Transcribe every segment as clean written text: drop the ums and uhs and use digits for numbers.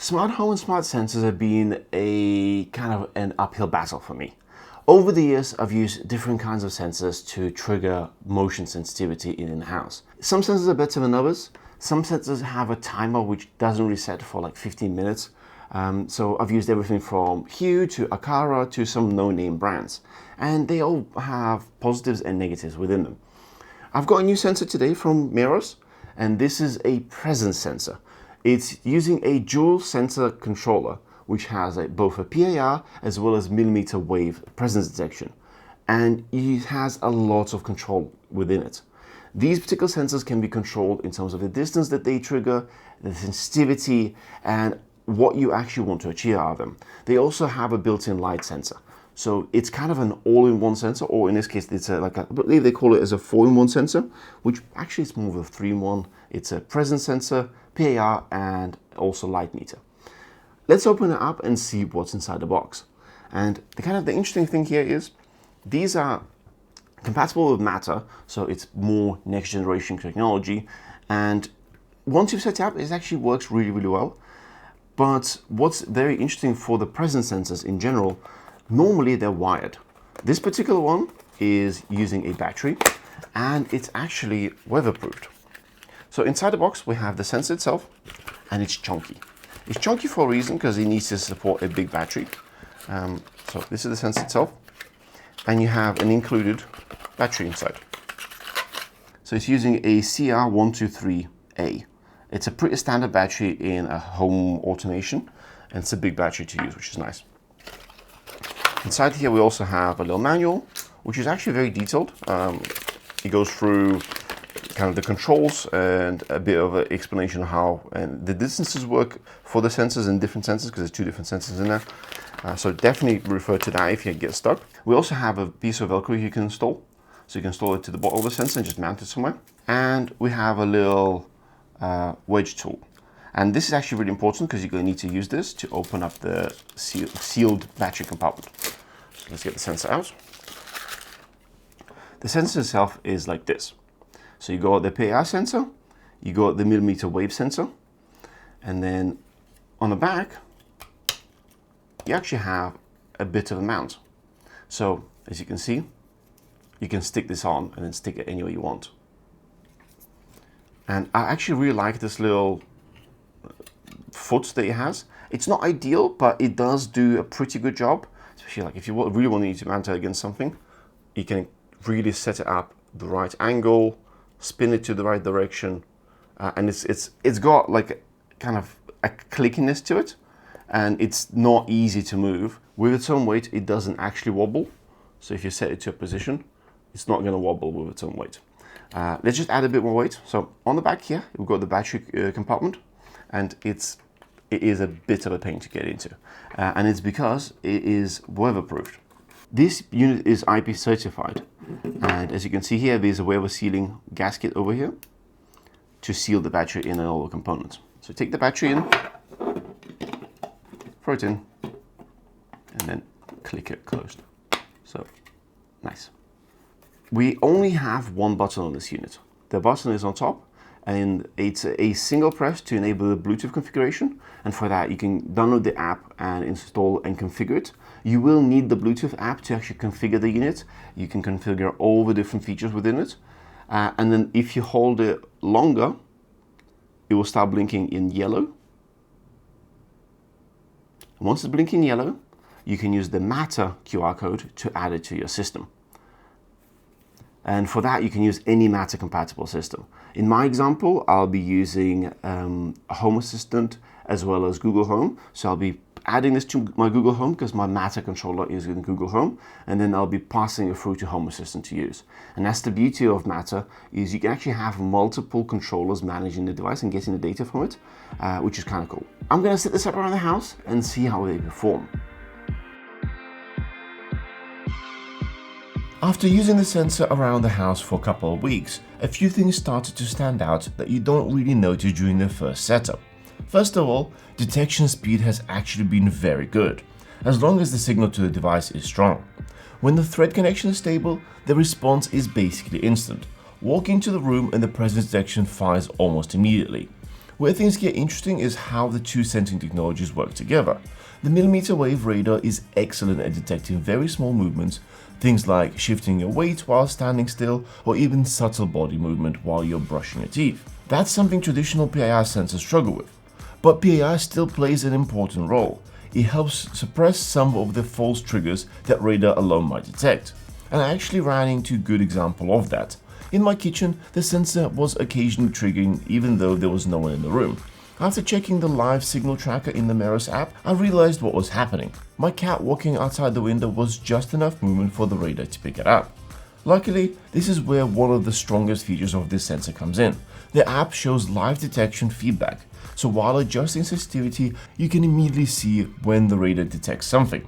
Smart home and smart sensors have been a kind of an uphill battle for me. Over the years, I've used different kinds of sensors to trigger motion sensitivity in the house. Some sensors are better than others. Some sensors have a timer which doesn't reset for like 15 minutes. So I've used everything from Hue to Aqara to some no-name brands. And they all have positives and negatives within them. I've got a new sensor today from Meross, and this is a presence sensor. It's using a dual sensor controller, which has both a PIR as well as mmWave presence detection. And it has a lot of control within it. These particular sensors can be controlled in terms of the distance that they trigger, the sensitivity, and what you actually want to achieve out of them. They also have a built-in light sensor. So it's kind of an all-in-one sensor, or in this case, it's I believe they call it as a 4-in-1 sensor, which actually is more of a 3-in-1. It's a presence sensor, PIR, and also light meter. Let's open it up and see what's inside the box. And the interesting thing here is these are compatible with Matter, so it's more next generation technology. And once you've set it up, it actually works really, really well. But what's very interesting for the presence sensors in general, normally they're wired. This particular one is using a battery, and it's actually weatherproofed. So inside the box, we have the sensor itself, and it's chunky. It's chunky for a reason, because it needs to support a big battery. So this is the sensor itself, and you have an included battery inside. So it's using a CR123A. It's a pretty standard battery in a home automation, and it's a big battery to use, which is nice. Inside here, we also have a little manual, which is actually very detailed. It goes through kind of the controls and a bit of an explanation of how and the distances work for the sensors and different sensors, because there's 2 different sensors in there. So definitely refer to that if you get stuck. We also have a piece of Velcro you can install. So you can install it to the bottom of the sensor and just mount it somewhere. And we have a little wedge tool. And this is actually really important because you're going to need to use this to open up the sealed battery compartment. So let's get the sensor out. The sensor itself is like this. So you got the PIR sensor, you got the mmWave sensor, and then on the back, you actually have a bit of a mount. So as you can see, you can stick this on and then stick it anywhere you want. And I actually really like this little foot that it has. It's not ideal, but it does do a pretty good job. Especially like if you really want to mount it against something, you can really set it up the right angle, spin it to the right direction, and it's got like kind of a clickiness to it, and it's not easy to move. With its own weight, it doesn't actually wobble. So if you set it to a position, it's not going to wobble with its own weight. Let's just add a bit more weight. So on the back here, we've got the battery compartment, and it is a bit of a pain to get into, and it's because it is weatherproofed. This unit is IP certified, and as you can see here, there's a weather sealing gasket over here to seal the battery in and all the components. So take the battery in, throw it in, and then click it closed. So nice. We only have one button on this unit. The button is on top, and it's a single press to enable the Bluetooth configuration. And for that, you can download the app and install and configure it. You will need the Bluetooth app to actually configure the unit. You can configure all the different features within it. And then if you hold it longer, it will start blinking in yellow. And once it's blinking yellow, you can use the Matter QR code to add it to your system. And for that, you can use any Matter compatible system. In my example, I'll be using Home Assistant as well as Google Home. So I'll be adding this to my Google Home because my Matter controller is in Google Home, and then I'll be passing it through to Home Assistant to use. And that's the beauty of Matter, is you can actually have multiple controllers managing the device and getting the data from it, which is kind of cool. I'm gonna set this up around the house and see how they perform. After using the sensor around the house for a couple of weeks, a few things started to stand out that you don't really notice during the first setup. First of all, detection speed has actually been very good, as long as the signal to the device is strong. When the thread connection is stable, the response is basically instant. Walk into the room and the presence detection fires almost immediately. Where things get interesting is how the two sensing technologies work together. The mmWave radar is excellent at detecting very small movements, things like shifting your weight while standing still or even subtle body movement while you're brushing your teeth. That's something traditional PIR sensors struggle with. But PIR still plays an important role. It helps suppress some of the false triggers that radar alone might detect. And I actually ran into a good example of that. In my kitchen, the sensor was occasionally triggering even though there was no one in the room. After checking the live signal tracker in the Meross app, I realized what was happening. My cat walking outside the window was just enough movement for the radar to pick it up. Luckily, this is where one of the strongest features of this sensor comes in. The app shows live detection feedback, so while adjusting sensitivity, you can immediately see when the radar detects something.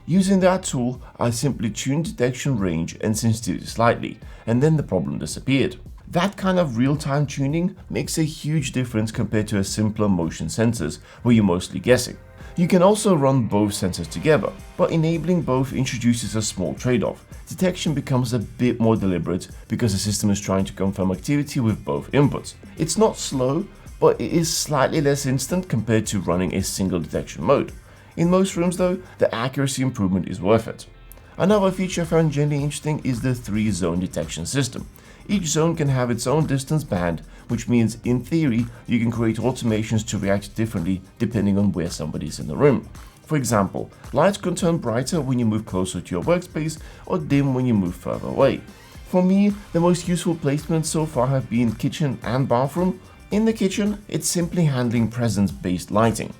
Using that tool, I simply tuned detection range and sensitivity slightly, and then the problem disappeared. That kind of real-time tuning makes a huge difference compared to a simpler motion sensors where you're mostly guessing. You can also run both sensors together, but enabling both introduces a small trade-off. Detection becomes a bit more deliberate because the system is trying to confirm activity with both inputs. It's not slow, but it is slightly less instant compared to running a single detection mode. In most rooms though, the accuracy improvement is worth it. Another feature I found genuinely interesting is the 3-zone detection system. Each zone can have its own distance band, which means in theory you can create automations to react differently depending on where somebody is in the room. For example, lights can turn brighter when you move closer to your workspace or dim when you move further away. For me, the most useful placements so far have been kitchen and bathroom. In the kitchen, it's simply handling presence-based lighting.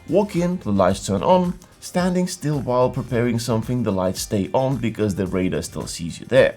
Walk in, the lights turn on. Standing still while preparing something, the lights stay on because the radar still sees you there.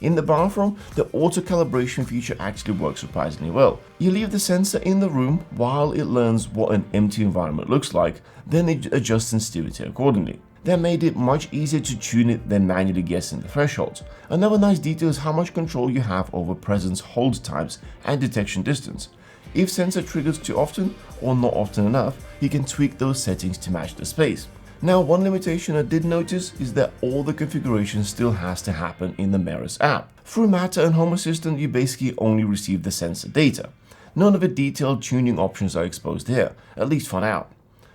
In the bathroom, the auto calibration feature actually works surprisingly well. You leave the sensor in the room while it learns what an empty environment looks like, then it adjusts sensitivity accordingly. That made it much easier to tune it than manually guessing the thresholds. Another nice detail is how much control you have over presence hold times and detection distance. If sensor triggers too often or not often enough, you can tweak those settings to match the space. Now, one limitation I did notice is that all the configuration still has to happen in the Meross app. Through Matter and Home Assistant, you basically only receive the sensor data. None of the detailed tuning options are exposed here, at least for now.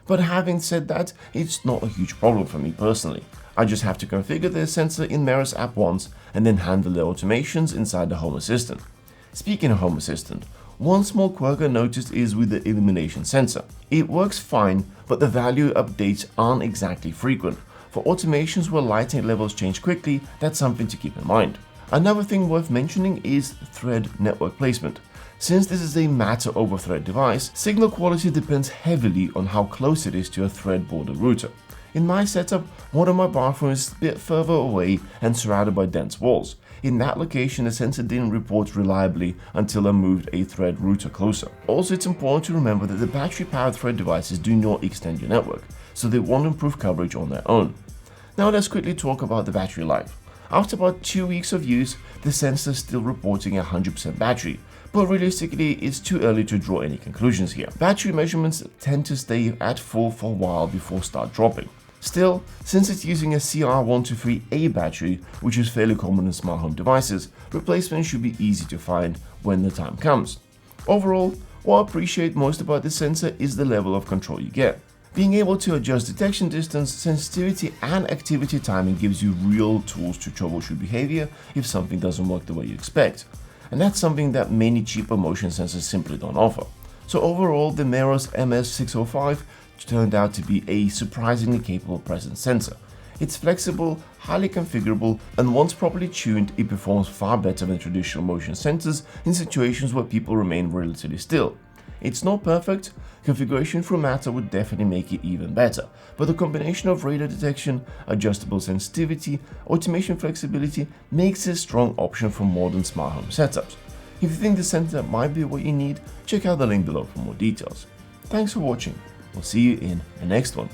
But having said that, it's not a huge problem for me personally. I just have to configure the sensor in Meross app once and then handle the automations inside the Home Assistant. Speaking of Home Assistant, one small quirk I noticed is with the illumination sensor. It works fine, but the value updates aren't exactly frequent. For automations where lighting levels change quickly, that's something to keep in mind. Another thing worth mentioning is thread network placement. Since this is a Matter over Thread device, signal quality depends heavily on how close it is to a thread border router. In my setup, one of my bathrooms is a bit further away and surrounded by dense walls. In that location, the sensor didn't report reliably until I moved a thread router closer. Also, it's important to remember that the battery-powered thread devices do not extend your network, so they won't improve coverage on their own. Now let's quickly talk about the battery life. After about 2 weeks of use, the sensor is still reporting 100% battery, but realistically, it's too early to draw any conclusions here. Battery measurements tend to stay at full for a while before start dropping. Still, since it's using a CR123A battery, which is fairly common in smart home devices, replacements should be easy to find when the time comes. Overall, what I appreciate most about this sensor is the level of control you get. Being able to adjust detection distance, sensitivity, and activity timing gives you real tools to troubleshoot behavior if something doesn't work the way you expect. And that's something that many cheaper motion sensors simply don't offer. So overall, the Meross MS605 turned out to be a surprisingly capable presence sensor. It's flexible, highly configurable, and once properly tuned, it performs far better than traditional motion sensors in situations where people remain relatively still. It's not perfect. Configuration through Matter would definitely make it even better, but the combination of radar detection, adjustable sensitivity, automation flexibility makes it a strong option for modern smart home setups. If you think the sensor might be what you need, check out the link below for more details. Thanks for watching. We'll see you in the next one.